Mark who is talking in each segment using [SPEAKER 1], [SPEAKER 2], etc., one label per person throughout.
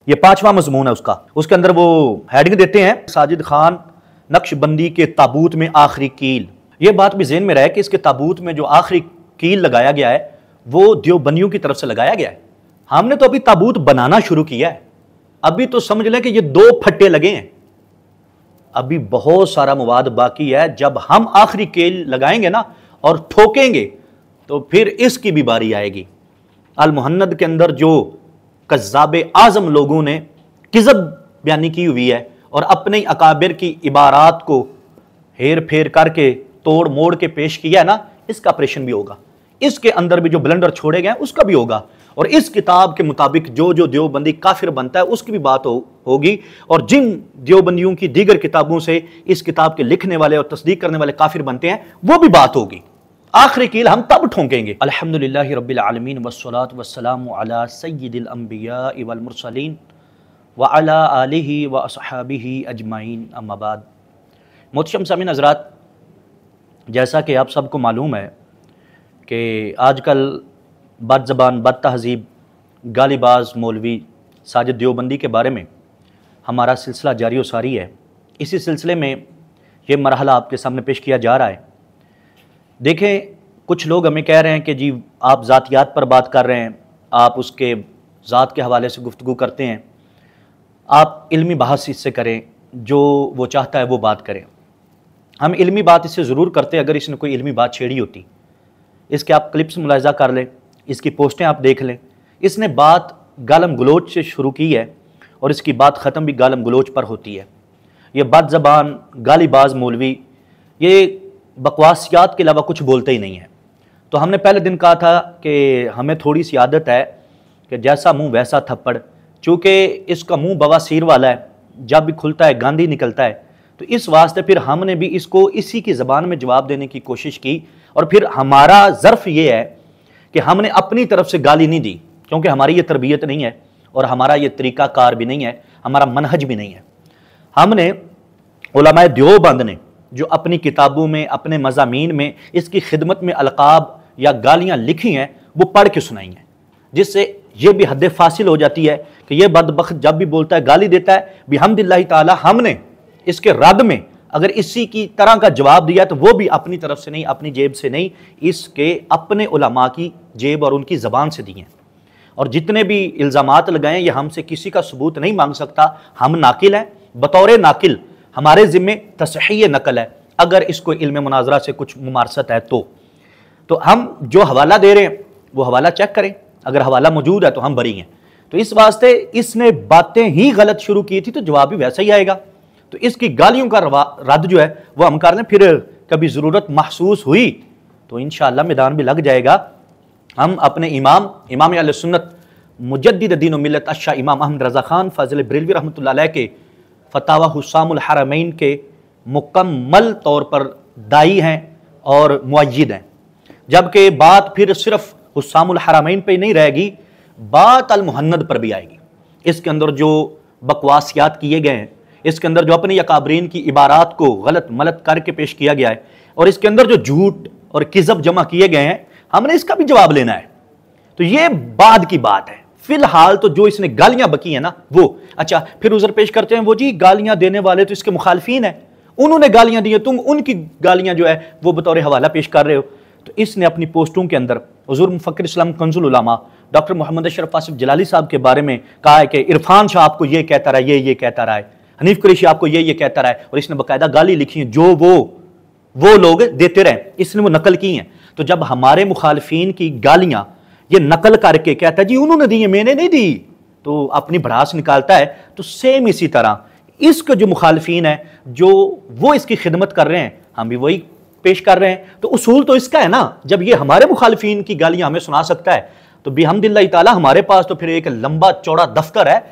[SPEAKER 1] ये 5वां मजमून है उसका। उसके अंदर वो हेडिंग देते हैं, साजिद खान नक्शबंदी के ताबूत में आखिरी कील। ये बात भी ज़हन में रहे कि इसके ताबूत में जो आखिरी कील लगाया गया है वो देवबंदियों की तरफ से लगाया गया है। हमने तो अभी ताबूत बनाना शुरू किया है, अभी तो समझ लें कि ये 2 फट्टे लगे हैं, अभी बहुत सारा मवाद बाकी है। जब हम आखिरी कील लगाएंगे ना और ठोकेंगे तो फिर इसकी भी बारी आएगी। अल मुहन्नद के अंदर जो कज़्ज़ाब आज़म लोगों ने किज़ब बयानी की हुई है और अपने अकाबिर की इबारात को हेर फेर करके तोड़ मोड़ के पेश किया है ना, इसका ऑपरेशन भी होगा। इसके अंदर भी जो ब्लंडर छोड़े गए उसका भी होगा। और इस किताब के मुताबिक जो जो देवबंदी काफिर बनता है उसकी भी बात होगी। और जिन देवबंदियों की दीगर किताबों से इस किताब के लिखने वाले और तस्दीक करने वाले काफिर बनते हैं वो भी बात होगी। आखिरी कील हम तब ठोंकेंगे। अल्हम्दुलिल्लाहि रब्बिल आलमीन वस्सलातु वस्सलामु अला सय्यिदिल अंबिया वल मुरसलीन व अला आलिहि व अस्हाबिहि अजमाइन, अम्मा बाद। मोहतरम सामीन हज़रात, जैसा कि आप सबको मालूम है कि आजकल बद ज़बान बद तहज़ीब गालिबाज मौलवी साजिद देवबंदी के बारे में हमारा सिलसिला जारी व सारी है। इसी सिलसिले में ये मरहला आपके सामने पेश किया जा रहा है। देखें, कुछ लोग हमें कह रहे हैं कि जी आप ज़ातियात पर बात कर रहे हैं, आप उसके ज़ात के हवाले से गुफ्तगू करते हैं, आप इल्मी बहस इससे करें, जो वो चाहता है वो बात करें। हम इल्मी बात इससे ज़रूर करते अगर इसने कोई इल्मी बात छेड़ी होती। इसके आप क्लिप्स मुलाहिज़ा कर लें, इसकी पोस्टें आप देख लें। इसने बात गालम गलोच से शुरू की है और इसकी बात ख़त्म भी गालम गलोच पर होती है। ये बद ज़बान गालीबाज मौलवी ये बकवासियात के अलावा कुछ बोलते ही नहीं है। तो हमने पहले दिन कहा था कि हमें थोड़ी सी आदत है कि जैसा मुंह वैसा थप्पड़, चूँकि इसका मुंह बवासीर वाला है, जब भी खुलता है गांधी निकलता है, तो इस वास्ते फिर हमने भी इसको इसी की ज़बान में जवाब देने की कोशिश की। और फिर हमारा ज़र्फ़ ये है कि हमने अपनी तरफ से गाली नहीं दी, क्योंकि हमारी ये तरबियत नहीं है और हमारा ये तरीक़ा कार भी नहीं है, हमारा मनहज भी नहीं है। हमने उलमाए देवबंद ने जो अपनी किताबों में अपने मज़ामीन में इसकी खिदमत में अलक़ाब या गालियाँ लिखी हैं वो पढ़ के सुनाई हैं, जिससे ये भी हद फासिल हो जाती है कि ये बदबख्त जब भी बोलता है गाली देता है, बिहम्दिल्लाहि ताला हमने इसके रद में अगर इसी की तरह का जवाब दिया तो वो भी अपनी तरफ से नहीं, अपनी जेब से नहीं, इसके अपने उलमा की जेब और उनकी ज़बान से दिए। और जितने भी इल्ज़ामात लगाएं ये हमसे किसी का सबूत नहीं मांग सकता। हम नाकिल हैं, बतौर नाकिल हमारे ज़िम्मे तसहीह नकल है। अगर इसको इल्म मुनाजरा से कुछ मुमारसत है तो हम जो हवाला दे रहे हैं वो हवाला चेक करें, अगर हवाला मौजूद है तो हम बरी हैं। तो इस वास्ते इसने बातें ही गलत शुरू की थी तो जवाब भी वैसा ही आएगा। तो इसकी गालियों का रद्द जो है वो हम कर लें, फिर कभी ज़रूरत महसूस हुई तो इंशाअल्लाह मैदान भी लग जाएगा। हम अपने इमाम अहले सुन्नत मुजद्दिद दीन व मिल्लत अशा इमाम अहमद रज़ा ख़ान फ़ाज़िल बरेलवी रहमतुल्लाह अलैह के फ़तावा हुस्सामुल हरमैन के मुकम्मल तौर पर दाई हैं और मुअय्यिद हैं। जबकि बात फिर सिर्फ हुस्सामुल हरमैन पे नहीं रहेगी, बात अल मुहन्नद पर भी आएगी। इसके अंदर जो बकवासियात किए गए हैं, इसके अंदर जो अपनी अकाबरीन की इबारात को गलत मलत करके पेश किया गया है और इसके अंदर जो झूठ और किज़ब जमा किए गए हैं, हमने इसका भी जवाब लेना है। तो ये बाद की बात है। फिलहाल तो जो इसने गालियां बकी है ना वो अच्छा, फिर उज़र पेश करते हैं वो जी गालियां देने वाले तो इसके मुखालफीन है, उन्होंने गालियां दी हैं, तुम उनकी गालियां जो है वो बतौर हवाला पेश कर रहे हो। तो इसने अपनी पोस्टों के अंदर हुज़ूर मुफ़क्किर इस्लाम कंजुल उलमा डॉक्टर मोहम्मद अशरफ आसिफ जलाली साहब के बारे में कहा है कि इरफान शाह आपको ये कहता रहा है, ये कहता रहा है, हनीफ कुरैशी आपको ये कहता रहा है, और इसने बाकायदा गाली लिखी है जो वो लोग देते रहे, इसने वो नकल की हैं। तो जब हमारे मुखालफीन की गालियां ये नकल करके कहता है जी उन्होंने दी है मैंने नहीं दी, तो अपनी भड़ास निकालता है। तो सेम इसी तरह इसके जो मुखालफीन है जो वो इसकी खिदमत कर रहे हैं, हम भी वही पेश कर रहे हैं। तो उसूल तो इसका है ना, जब ये हमारे मुखालफीन की गालियां हमें सुना सकता है तो बिहम्दिल्लाहि ताला हमारे पास तो फिर एक लंबा चौड़ा दफ्तर है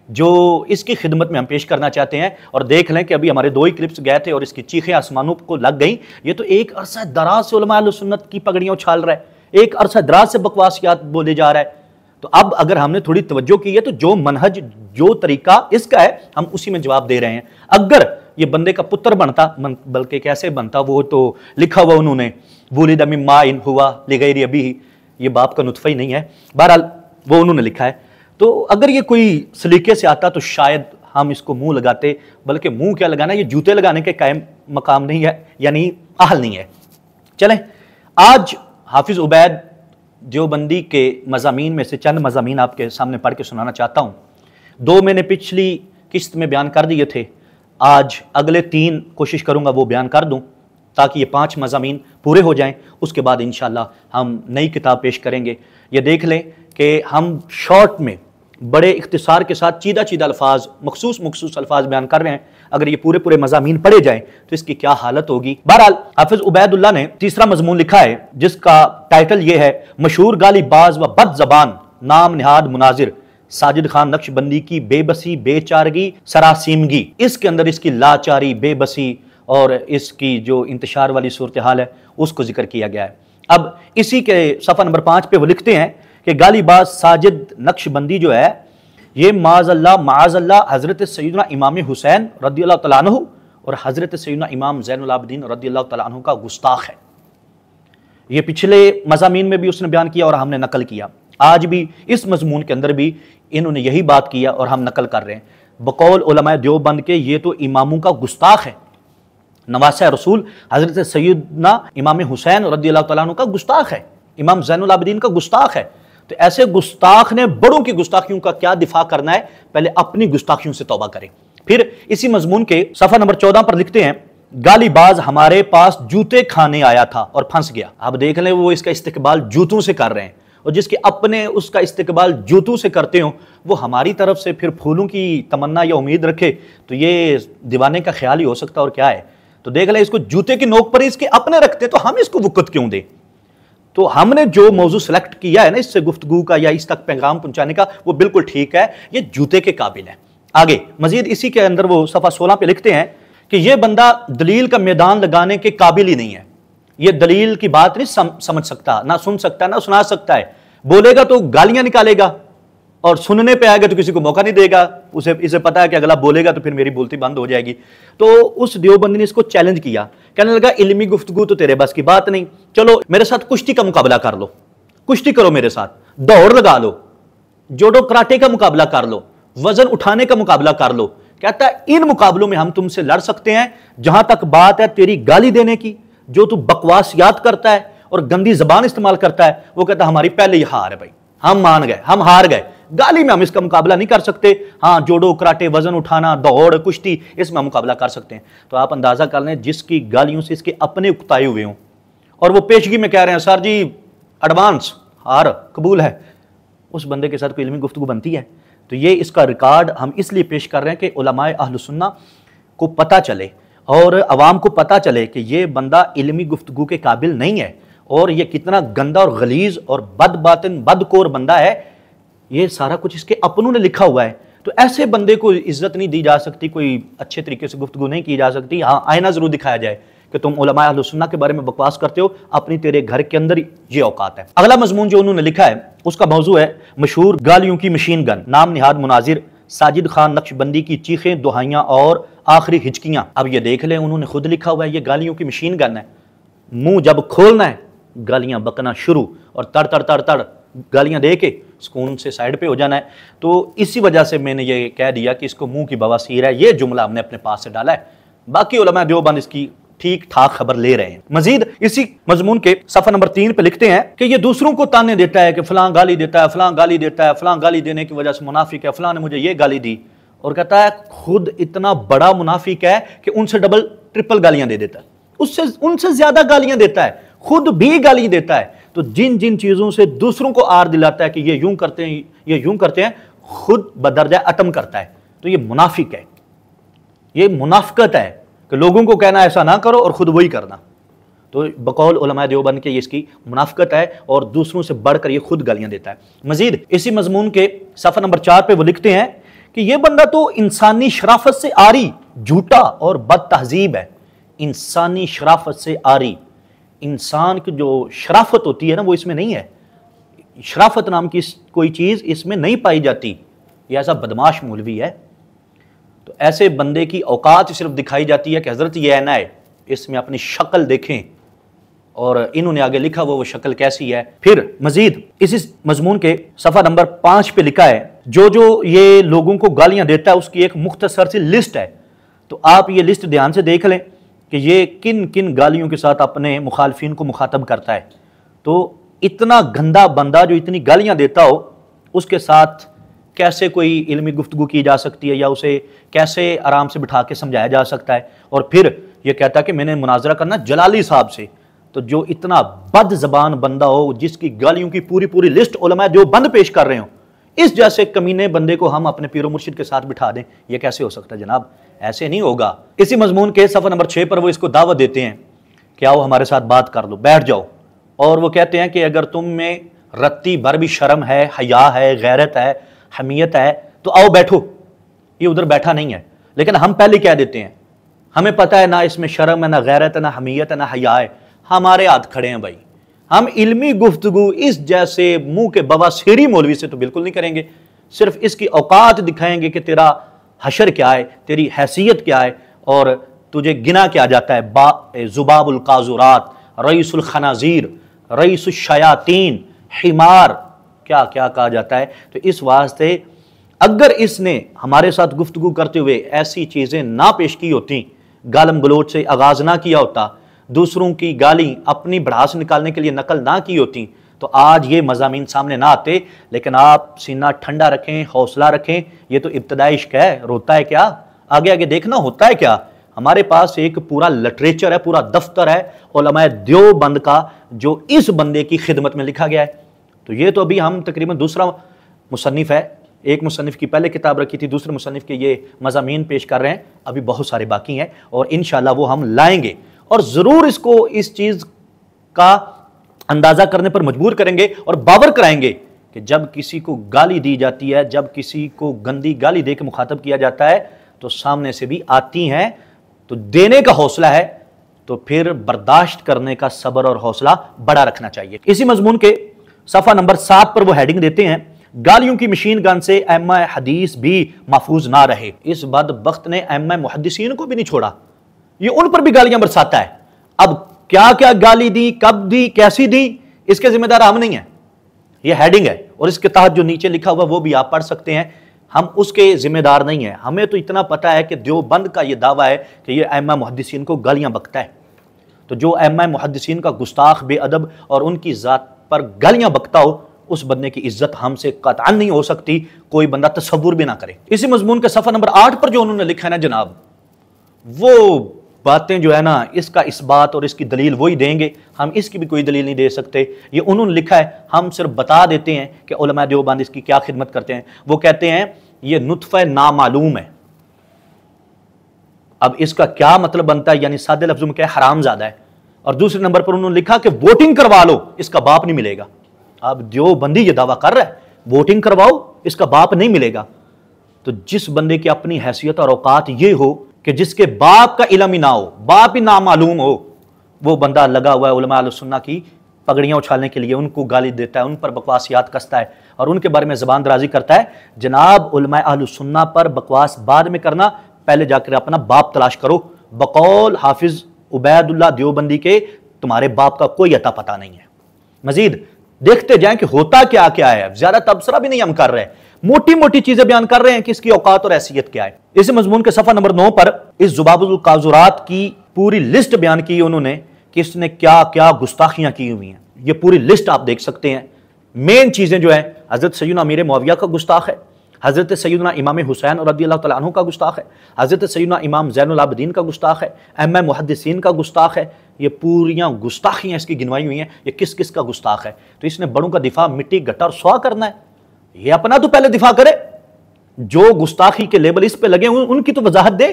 [SPEAKER 1] जो इसकी खिदमत में हम पेश करना चाहते हैं। और देख लें कि अभी हमारे 2 ही क्लिप्स गए थे और इसकी चीखें आसमानों को लग गई। ये तो एक अरसा दराज से उलमा अहले सुन्नत की पगड़ियां उछाल रहा है, एक अरसा दराज से बकवासियात बोले जा रहा है। तो अब अगर हमने थोड़ी तवज्जो की है तो जो मनहज जो तरीका इसका है हम उसी में जवाब दे रहे हैं। अगर ये बंदे का पुत्र बनता, बल्कि कैसे बनता, वो तो लिखा हुआ उन्होंने वुलिद मिन माइन हुआ लिगैरि अबीही, ये बाप का नुतफ़ा ही नहीं है, बहरहाल वो उन्होंने लिखा है। तो अगर ये कोई सलीके से आता तो शायद हम इसको मुंह लगाते, बल्कि मुंह क्या लगाना, ये जूते लगाने के कायम मकाम नहीं है, यानी अहल नहीं है। चलें, आज हाफिज उबैद देवबंदी के मज़ामीन में से चंद मज़ामीन आपके सामने पढ़ के सुनाना चाहता हूँ। 2 मैंने पिछली किस्त में बयान कर दिए थे, आज अगले 3 कोशिश करूँगा वो बयान कर दूँ ताकि ये 5 मज़ामीन पूरे हो जाएं। उसके बाद इंशाअल्लाह हम नई किताब पेश करेंगे। ये देख लें कि हम शॉर्ट में बड़े इख्तिसार के साथ चीदा चीदा अल्फाज, मखसूस अल्फाज बयान कर रहे हैं। अगर ये पूरे पूरे मज़ामीन पढ़े जाएं तो इसकी क्या हालत होगी। बहरहाल हाफिज उबैदुल्लाह ने तीसरा मजमून लिखा है जिसका टाइटल ये है, मशहूर गालीबाज व बद ज़बान नाम निहाद मुनाजिर साजिद खान नक्शबंदी की बेबसी, बेचारगी, सरासीमगी। इसके अंदर इसकी लाचारी, बेबसी और इसकी जो इंतशार वाली सूरत हाल है उसको जिक्र किया गया है। अब इसी के सफ़ा नंबर 5 पे वो लिखते हैं कि गालिबाज साजिद नक्शबंदी जो है ये माज़अल्लाह हज़रत सैयदना इमाम हुसैन रज़ियल्लाहु तआला अन्हु और हज़रत सैयदना इमाम ज़ैनुल आबिदीन रज़ियल्लाहु तआला अन्हु का गुस्ताख है। ये पिछले मज़ामीन में भी उसने बयान किया और हमने नकल किया। आज भी इस मजमून के अंदर भी इन्होंने यही बात किया और हम नकल कर रहे हैं। बकौल उलमाए देवबंद के ये तो इमामों का गुस्ताख है, नवासा रसूल हज़रत सैयदना इमाम हुसैन रज़ियल्लाहु तआला अन्हु का गुस्ताख है, इमाम ज़ैनुल आबिदीन का गुस्ताख है। तो ऐसे गुस्ताख ने बड़ों की गुस्ताखियों का क्या दिफा करना है, पहले अपनी गुस्ताखियों से तौबा करें। फिर इसी मजमून के सफ़ा नंबर 14 पर लिखते हैं, गालीबाज हमारे पास जूते खाने आया था और फंस गया। अब देख लें वो इसका इस्तेकबाल जूतों से कर रहे हैं, और जिसके अपने उसका इस्तेकबाल जूतों से करते हो वो हमारी तरफ से फिर फूलों की तमन्ना या उम्मीद रखे तो ये दीवाने का ख्याल ही हो सकता है और क्या है। तो देख लें इसको जूते की नोक पर इसके अपने रखते तो हम इसको वक़्त क्यों दें। तो हमने जो मौजू सेलेक्ट किया है ना इससे गुफ्तगू का या इस तक पैगाम पहुंचाने का, वो बिल्कुल ठीक है, ये जूते के काबिल है। आगे मजीद इसी के अंदर वो सफ़ा 16 पे लिखते हैं कि ये बंदा दलील का मैदान लगाने के काबिल ही नहीं है, ये दलील की बात नहीं समझ सकता, ना सुन सकता, ना सुना सकता है। बोलेगा तो गालियां निकालेगा और सुनने पे आएगा तो किसी को मौका नहीं देगा। इसे पता है कि अगला बोलेगा तो फिर मेरी बोलती बंद हो जाएगी। तो उस देवबंदी ने इसको चैलेंज किया, कहने लगा इल्मी गुफ्तगू तो तेरे बस की बात नहीं, चलो मेरे साथ कुश्ती का मुकाबला कर लो, कुश्ती करो मेरे साथ, दौड़ लगा लो, जोडो कराटे का मुकाबला कर लो, वजन उठाने का मुकाबला कर लो। कहता है इन मुकाबलों में हम तुमसे लड़ सकते हैं। जहां तक बात है तेरी गाली देने की, जो तू बकवासियात करता है और गंदी जबान इस्तेमाल करता है, वो कहता है हमारी पहले ही हार है भाई, हम मान गए, हम हार गए, गाली में हम इसका मुकाबला नहीं कर सकते। हाँ, जोडो कराटे, वजन उठाना, दौड़, कुश्ती, इसमें हम मुकाबला कर सकते हैं। तो आप अंदाजा कर लें जिसकी गालियों से इसके अपने उकताए हुए हों और वो पेशगी में कह रहे हैं सर जी एडवांस हार कबूल है, उस बंदे के साथ कोई इल्मी गुफ्तगू बनती है। तो ये इसका रिकॉर्ड हम इसलिए पेश कर रहे हैं कि उलमाए अहल सुन्ना को पता चले और अवाम को पता चले कि ये बंदा इल्मी गुफ्तगू के काबिल नहीं है और ये कितना गंदा और गलीज और बदबातिन बदकोर बंदा है। ये सारा कुछ इसके अपनों ने लिखा हुआ है। तो ऐसे बंदे को इज्जत नहीं दी जा सकती, कोई अच्छे तरीके से गुफ्तगू नहीं की जा सकती। हाँ, आईना जरूर दिखाया जाए कि तुम उलमाए अहले सुन्नत के बारे में बकवास करते हो, अपनी तेरे घर के अंदर ये औकात है। अगला मजमून जो उन्होंने लिखा है उसका मौजू है मशहूर गालियों की मशीन गन नाम निहाद मुनाजिर साजिद खान नक्शबंदी की चीखें, दुहाइयां और आखिरी हिचकियां। अब ये देख लें, उन्होंने खुद लिखा हुआ है ये गालियों की मशीन गन है। मुंह जब खोलना है गालियां बकना शुरू और तड़ तड़ तड़ तड़ गालियां दे के सुकून से साइड पे हो जाना है। तो इसी वजह से मैंने ये कह दिया कि इसको मुंह की बवासीर है, ये जुमला हमने अपने पास से डाला है। बाकी उलमा देवबंद इसकी ठीक ठाक खबर ले रहे हैं। मजीद इसी मजमून के सफ़ा नंबर 3 पे लिखते हैं कि ये दूसरों को ताने देता है कि फलां गाली देता है, फलां गाली देता है, फलां गाली देने की वजह से मुनाफिक है, फलां ने मुझे ये गाली दी, और कहता है खुद इतना बड़ा मुनाफिक है कि उनसे डबल ट्रिपल गालियां दे देता है, उससे उनसे ज्यादा गालियां देता है, खुद भी गाली देता है। तो जिन जिन चीजों से दूसरों को आर दिलाता है कि ये यूं करते हैं, ये यूं करते हैं, खुद बदरजा अटम करता है, तो ये मुनाफिक है, ये मुनाफिकत है कि लोगों को कहना ऐसा ना करो और खुद वही करना। तो बकौल उलमाए देवबंद के ये इसकी मुनाफिकत है और दूसरों से बढ़कर ये खुद गालियां देता है। मजीद इसी मजमून के सफ़ा नंबर 4 पे वो लिखते हैं कि ये बंदा तो इंसानी शराफत से आरी झूठा और बद तहजीब है। इंसानी शराफत से आरी, इंसान की जो शराफत होती है ना वो इसमें नहीं है, शराफत नाम की कोई चीज़ इसमें नहीं पाई जाती। ये ऐसा बदमाश मौलवी है। तो ऐसे बंदे की औकात सिर्फ दिखाई जाती है कि हजरत ये आईना है, इसमें अपनी शक्ल देखें और इन्होंने आगे लिखा वो शक्ल कैसी है। फिर मजीद इसी मजमून के सफ़ा नंबर 5 पे लिखा है, जो जो ये लोगों को गालियां देता है उसकी एक मुख्तसर सी लिस्ट है। तो आप ये लिस्ट ध्यान से देख लें कि ये किन किन गालियों के साथ अपने मुखालफिन को मुखातब करता है। तो इतना गंदा बंदा जो इतनी गालियां देता हो, उसके साथ कैसे कोई इल्मी गुफ्तगू की जा सकती है, या उसे कैसे आराम से बिठा के समझाया जा सकता है। और फिर यह कहता है कि मैंने मुनाजरा करना जलाली साहब से। तो जो इतना बद ज़बान बंदा हो, जिसकी गालियों की पूरी पूरी लिस्ट उलमा देवबंद पेश कर रहे हो, इस जैसे कमीने बंदे को हम अपने पीरो मुर्शिद के साथ बिठा दें, यह कैसे हो सकता है जनाब? ऐसे नहीं होगा। इसी मजमून के सफ़ा नंबर 6 पर वो इसको दावत देते हैं कि आओ हमारे साथ बात कर लो, बैठ जाओ। और वो कहते हैं कि अगर तुम में रत्ती भर भी शर्म है, हया है, गैरत है, हमीयत है, तो आओ बैठो। ये उधर बैठा नहीं है, लेकिन हम पहले कह देते हैं हमें पता है ना इसमें शर्म है, ना गैरत है, ना हमीयत है, ना हया है। हमारे हाथ खड़े हैं भाई, हम इल्मी गुफ्तगू इस जैसे मुंह के बवासीरी मौलवी से तो बिल्कुल नहीं करेंगे। सिर्फ इसकी औकात दिखाएंगे कि तेरा हशर क्या है, तेरी हैसियत क्या है, और तुझे गिना क्या जाता है। जुबाबुल काजुरात, रईसुल खनाजीर, रईसुल शयातीन, हिमार, क्या क्या कहा जाता है। तो इस वास्ते अगर इसने हमारे साथ गुफ्तगू करते हुए ऐसी चीज़ें ना पेश की होती, गालम गलोच से आगाज़ ना किया होता, दूसरों की गाली अपनी भड़ास निकालने के लिए नकल ना की होती, तो आज ये मज़ामीन सामने ना आते। लेकिन आप सीना ठंडा रखें, हौसला रखें। ये तो इब्तदाई इश्क है, रोता है क्या, आगे आगे देखना होता है क्या। हमारे पास एक पूरा लिटरेचर है, पूरा दफ्तर है उलमाए देवबंद का, जो इस बंदे की खिदमत में लिखा गया है। तो ये तो अभी हम तकरीबन दूसरा मुसन्निफ है, एक मुसन्निफ की पहले किताब रखी थी, दूसरे मुसन्निफ के ये मज़ामीन पेश कर रहे हैं। अभी बहुत सारे बाकी हैं और इंशाअल्लाह वो हम लाएंगे, और ज़रूर इसको इस चीज़ का अंदाज़ा करने पर मजबूर करेंगे और बावर कराएंगे कि जब किसी को गाली दी जाती है, जब किसी को गंदी गाली दे के मुखातब किया जाता है, तो सामने से भी आती हैं, तो देने का हौसला है, तो फिर बर्दाश्त करने का सब्र और हौसला बड़ा रखना चाहिए। इसी मजमून के सफ़ा नंबर 7 पर वो हेडिंग देते हैं, गालियों की मशीन गन से अम्मा हदीस भी महफूज ना रहे। इस बदबख्त ने अम्मा मुहद्दिसीन को भी नहीं छोड़ा, ये उन पर भी गालियां बरसाता है। अब क्या क्या गाली दी, कब दी, कैसी दी, इसके जिम्मेदार हम नहीं है। ये हेडिंग है और इसके तहत जो नीचे लिखा हुआ वो भी आप पढ़ सकते हैं, हम उसके जिम्मेदार नहीं है। हमें तो इतना पता है कि देवबंद का ये दावा है कि ये अम्मा मुहद्दिसीन को गालियां बकता है। तो जो अम्मा मुहद्दिसीन का गुस्ताख, बेअदब और उनकी ज़ात पर गालियां बकता हो, उस बंदे की इज्जत हमसे कतअन नहीं हो सकती, कोई बंदा तसव्वुर भी ना करे। इसी मजमून के सफ़ा नंबर 8 पर जो उन्होंने लिखा है ना जनाब, वो बातें जो है ना, इसका इस बात और इसकी दलील वही देंगे, हम इसकी भी कोई दलील नहीं दे सकते। ये उन्होंने लिखा है, हम सिर्फ बता देते हैं कि उलमा देवबंद इसकी क्या खिदमत करते हैं। वो कहते हैं ये नुत्फ़ा नामालूम है। अब इसका क्या मतलब बनता है, यानी सादे लफ्ज़ों में क्या, हरामज़ादा है। और दूसरे नंबर पर उन्होंने लिखा कि वोटिंग करवा लो, इसका बाप नहीं मिलेगा। अब देवबंदी ये दावा कर रहा है वोटिंग करवाओ, इसका बाप नहीं मिलेगा। तो जिस बंदे की अपनी हैसियत और औकात ये हो कि जिसके बाप का इल्म ही ना हो, बाप ही ना मालूम हो, वो बंदा लगा हुआ है उलमा अहले सुन्नह की पगड़ियां उछालने के लिए, उनको गाली देता है, उन पर बकवासियात कसता है और उनके बारे में ज़बान दराजी करता है। जनाब उलमा अहले सुन्नह पर बकवास बाद में करना, पहले जाकर अपना बाप तलाश करो। बकौल हाफिज उबैदुल्लाह देवबंदी के तुम्हारे बाप का कोई अता पता नहीं है। मजीद देखते जाएं कि होता क्या क्या है, ज्यादा तबसरा भी नहीं हम कर रहे, मोटी मोटी चीजें बयान कर रहे हैं कि इसकी औकात और हैसियत क्या है। इस मजमून के सफ़ा नंबर 9 पर इस जुबाबुल काजुरात की पूरी लिस्ट बयान की उन्होंने कि इसने क्या क्या गुस्ताखियां की हुई हैं। ये पूरी लिस्ट आप देख सकते हैं। मेन चीजें जो है, हजरत सैयदना अमीर मुआविया का गुस्ताख है, हजरत सैयदना इमाम हुसैन रज़ियल्लाहु तआला अन्हु का गुस्ताख है, हजरत सैयदना इमाम ज़ैनुल आबिदीन का गुस्ताख है, अम्मा मुहद्दिसीन का गुस्ताख है। ये पूरियां गुस्ताखियां इसकी गिनवाई हुई हैं। ये किस किस का गुस्ताख है? तो इसने बड़ों का दिफा मिट्टी गट्टा और स्वाह करना है। ये अपना तो पहले दिफा करे, जो गुस्ताखी के लेबल इस पे लगे हुए उनकी तो वजाहत दे।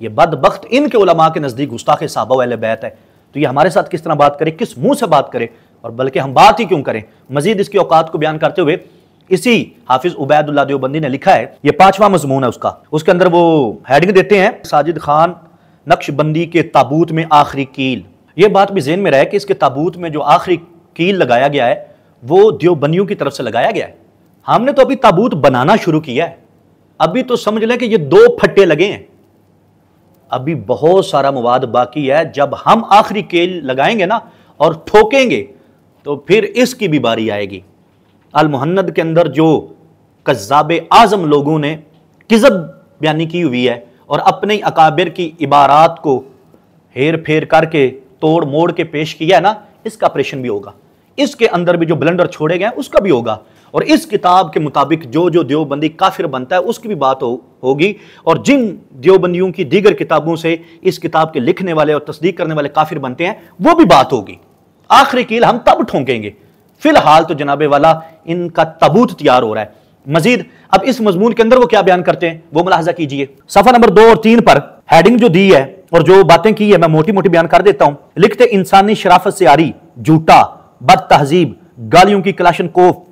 [SPEAKER 1] ये बदबख्त इनके उलमा के नजदीक गुस्ताख सहाबा वाले बैत है, तो ये हमारे साथ किस तरह बात करे, किस मुंह से बात करे, और बल्कि हम बात ही क्यों करें। मजीद इसकी औकात को बयान करते हुए इसी हाफिज उबैदुल्लाह देवबंदी ने लिखा है, ये 5वां मजमून है उसका, उसके अंदर वो हेडिंग देते हैं, साजिद खान नक्शबंदी के ताबूत में आखिरी कील। ये बात भी ज़हन में रहे कि इसके ताबूत में जो आखिरी कील लगाया गया है वो देवबंदियों की तरफ से लगाया गया है। हमने तो अभी ताबूत बनाना शुरू किया है, अभी तो समझ लें कि ये 2 फट्टे लगे हैं, अभी बहुत सारा मवाद बाकी है। जब हम आखिरी कील लगाएंगे ना और ठोकेंगे तो फिर इसकी भी बारी आएगी। अल मुहन्नद के अंदर जो कज़्ज़ाब आज़म लोगों ने किज़ब बयानी की हुई है और अपने अकाबिर की इबारात को हेर फेर करके तोड़ मोड़ के पेश किया है ना, इसका ऑपरेशन भी होगा। इसके अंदर भी जो ब्लंडर छोड़े गए उसका भी होगा। और इस किताब के मुताबिक जो जो देवबंदी काफिर बनता है उसकी भी बात होगी। और जिन देवबंदियों की दीगर किताबों से इस किताब के लिखने वाले और तस्दीक करने वाले काफिर बनते हैं वो भी बात होगी। आखिरी कील हम तब ठोंकेंगे। फिलहाल तो जनाबे वाला इनका तबूत तैयार हो रहा है। मजीद अब इस मजमून के अंदर वो क्या बयान करते हैं वो मुलाहजा कीजिए। सफा नंबर 2 और 3 पर हेडिंग जो दी है और जो बातें की है मैं मोटी मोटी बयान कर देता हूं। लिखते इंसानी शराफत से आरी, झूठा, बद तहजीब, गालियों की कलाशनकोफ,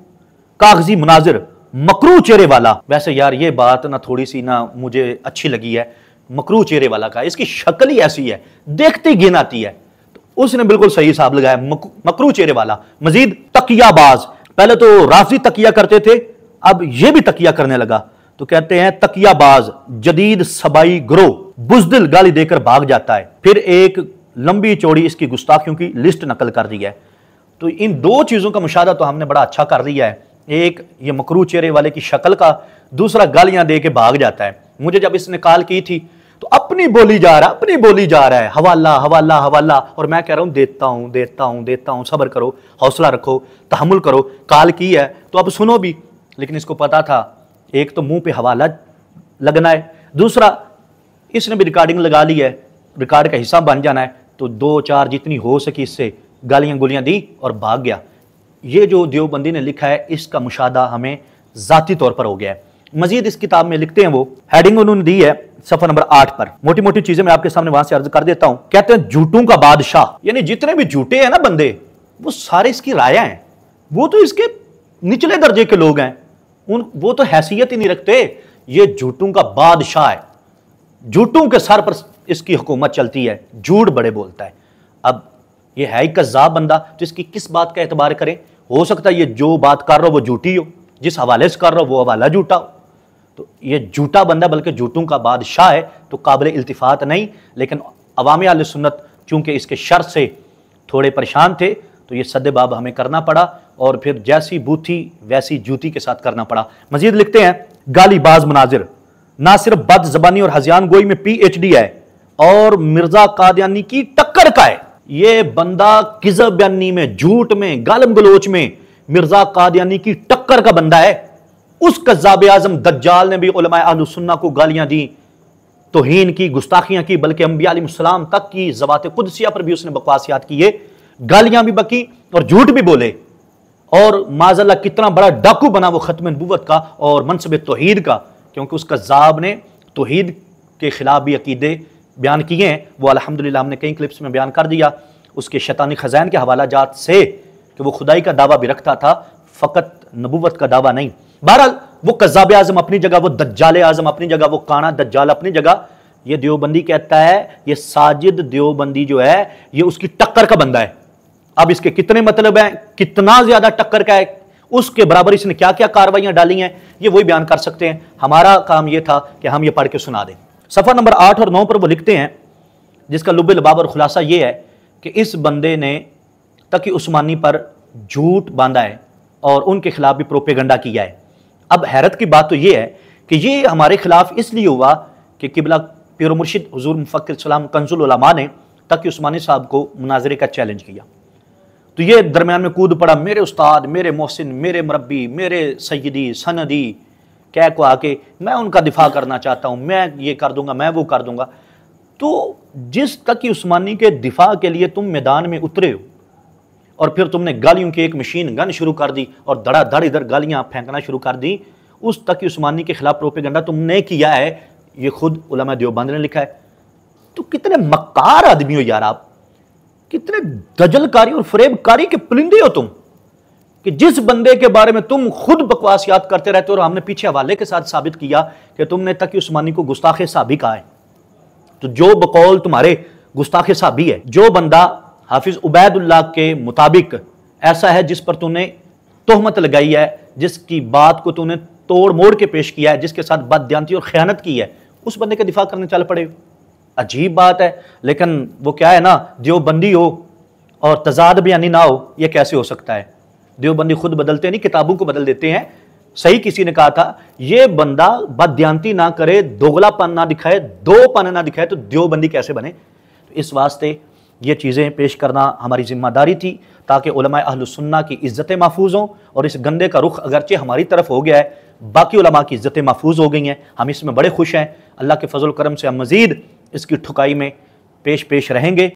[SPEAKER 1] कागजी मुनाजिर, मकरू चेहरे वाला। वैसे यार ये बात ना थोड़ी सी ना मुझे अच्छी लगी है, मकरू चेहरे वाला का। इसकी शक्ल ही ऐसी है, देखते ही घिन आती है। तो उसने बिल्कुल सही हिसाब लगाया, मकरू चेहरे वाला। मजीद तकियाबाज, पहले तो राजी तकिया करते थे, अब ये भी तकिया करने लगा। तो कहते हैं तकियाबाज जदीद सबाई ग्रो, बुजदिल गाली देकर भाग जाता है। फिर एक लंबी चौड़ी इसकी गुस्ताखियों की लिस्ट नकल कर दी है। तो इन दो चीजों का मुशाहदा तो हमने बड़ा अच्छा कर दिया है। एक ये मकरू चेहरे वाले की शक्ल का, दूसरा गालियां दे के भाग जाता है। मुझे जब इसने कॉल की थी तो अपनी बोली जा रहा है, हवाला हवाला हवाला। और मैं कह रहा हूं देता हूं, सब्र करो, हौसला रखो, तहम्मुल करो। कॉल की है तो अब सुनो भी। लेकिन इसको पता था एक तो मुंह पे हवाला लगना है, दूसरा इसने भी रिकॉर्डिंग लगा ली है, रिकॉर्ड का हिस्सा बन जाना है। तो 2-4 जितनी हो सकी इससे गालियां गुलियां दी और भाग गया। ये जो देवबंदी ने लिखा है इसका मुशाहदा हमें जाती तौर पर हो गया है। मजीद इस किताब में लिखते हैं, वो हेडिंग उन्होंने दी है सफा नंबर 8 पर। मोटी मोटी चीजें मैं आपके सामने वहां से अर्ज कर देता हूं। कहते हैं झूठों का बादशाह, यानी जितने भी झूठे हैं ना बंदे वो सारे इसकी राया हैं। वो तो इसके निचले दर्जे के लोग हैं, वो तो हैसियत ही नहीं रखते। ये झूठों का बादशाह है, झूठों के सर पर इसकी हुकूमत चलती है, झूठ बड़े बोलता है। अब ये है ही कज़्ज़ाब बंदा, तो इसकी किस बात का एतबार करें? हो सकता है ये जो बात कर रहा हो वो झूठी हो, जिस हवाले से कर रहा हो वो हवाला झूठा हो। तो ये झूठा बंदा बल्कि झूठों का बादशाह है, तो काबिल इल्तिफात नहीं। लेकिन अवाम अहले सुन्नत चूंकि इसके शर से थोड़े परेशान थे तो ये सद्देबाब हमें करना पड़ा, और फिर जैसी बूथी वैसी जूती के साथ करना पड़ा। मजीद लिखते हैं गालीबाज मुनाजिर, ना सिर्फ बद जबानी और हजियान गोई में PhD है और मिर्जा कादियानी की टक्कर का है। ये बंदा किज़ब बयानी में, झूठ में, गालम गलोच में मिर्जा कादियानी की टक्कर का बंदा है। उस कज़्ज़ाब आज़म दज्जाल ने भी उलमाए अहले सुन्ना को गालियां दी, तौहीन की, गुस्ताखियां की, बल्कि अंबिया अलैहिस्सलाम तक की ज़बात कुदसिया पर भी उसने बकवासियात किए, गालियां भी बकी और झूठ भी बोले। और माज़अल्लाह कितना बड़ा डाकू बना वो खत्म नबूवत का और मनसब तौहीद का, क्योंकि उस कज़्ज़ाब ने तौहीद के खिलाफ भी अकीदे बयान किए हैं। वो अल्हम्दुलिल्लाह हमने कई क्लिप्स में बयान कर दिया, उसके शैतानी खजान के हवाला जात से कि वो खुदाई का दावा भी रखता था, फ़कत नबूवत का दावा नहीं। बहरहाल वो कज़्ज़ाब आज़म अपनी जगह, वो दज्जाल आज़म अपनी जगह, वो काना दज्जाल अपनी जगह। ये देवबंदी कहता है ये साजिद देवबंदी जो है ये उसकी टक्कर का बंदा है। अब इसके कितने मतलब हैं, कितना ज्यादा टक्कर का है, उसके बराबर इसने क्या क्या कार्रवाइयां डाली हैं, ये वही बयान कर सकते हैं। हमारा काम ये था कि हम ये पढ़ के सुना दें। सफ़ा नंबर 8 और 9 पर वो लिखते हैं, जिसका लुब लबाब और खुलासा ये है कि इस बंदे ने तकी उस्मानी पर झूठ बांधा है और उनके खिलाफ भी प्रोपेगंडा किया है। अब हैरत की बात तो ये है कि ये हमारे खिलाफ इसलिए हुआ कि किबला पीर मुर्शिद हुजूर मुफक्किर सलाम कंजुल उलमा ने तकी उस्मानी साहब को मुनाजरे का चैलेंज किया। तो ये दरमियान में कूद पड़ा, मेरे उस्ताद, मेरे मोहसिन, मेरे मुरब्बी, मेरे सैयदी सनदी कह को आके मैं उनका दिफा करना चाहता हूँ, मैं ये कर दूंगा, मैं वो कर दूंगा। तो जिस तकी उस्मानी के दिफा के लिए तुम मैदान में उतरे हो और फिर तुमने गालियों की एक मशीन गन शुरू कर दी और धड़ाधड़ इधर गालियां फेंकना शुरू कर दी, उस तकी उस्मानी के खिलाफ प्रोपेगेंडा तुमने किया है, ये खुद उलमा देवबंद ने लिखा है। तो कितने मक्कार आदमी हो यार आप, कितने दजलकारी और फरेबकारी के पुलिंदे हो तुम, कि जिस बंदे के बारे में तुम खुद बकवासियात करते रहते हो और हमने पीछे हवाले के साथ साबित किया कि तुमने तकी उस्मानी को गुस्ताखे साहबी कहा है। तो जो बकौल तुम्हारे गुस्ताखे साहबी है, जो बंदा हाफिज उबैदुल्लाह के मुताबिक ऐसा है जिस पर तूने तोहमत लगाई है, जिसकी बात को तूने तोड़ मोड़ के पेश किया है, जिसके साथ बददियानती और खयानत की है, उस बंदे का दिफा करने चल पड़े। अजीब बात है। लेकिन वो क्या है ना, देवबंदी हो और तजाद बयानी ना हो, यह कैसे हो सकता है? देवबंदी खुद बदलते नहीं, किताबों को बदल देते हैं। सही किसी ने कहा था, यह बंदा बददियानती ना करे, दोगलापन ना दिखाए, दोपन ना दिखाए तो देवबंदी कैसे बने? तो इस वास्ते ये चीज़ें पेश करना हमारी जिम्मेदारी थी, ताकि उलमा अहलुस सुन्ना की इज्जतें महफूज हों। और इस गंदे का रुख अगरचे हमारी तरफ हो गया है, बाकी उलमा की इज्जतें महफूज हो गई हैं, हम इसमें बड़े खुश हैं। अल्लाह के फजल करम से हम मज़ीद इसकी ठुकाई में पेश रहेंगे।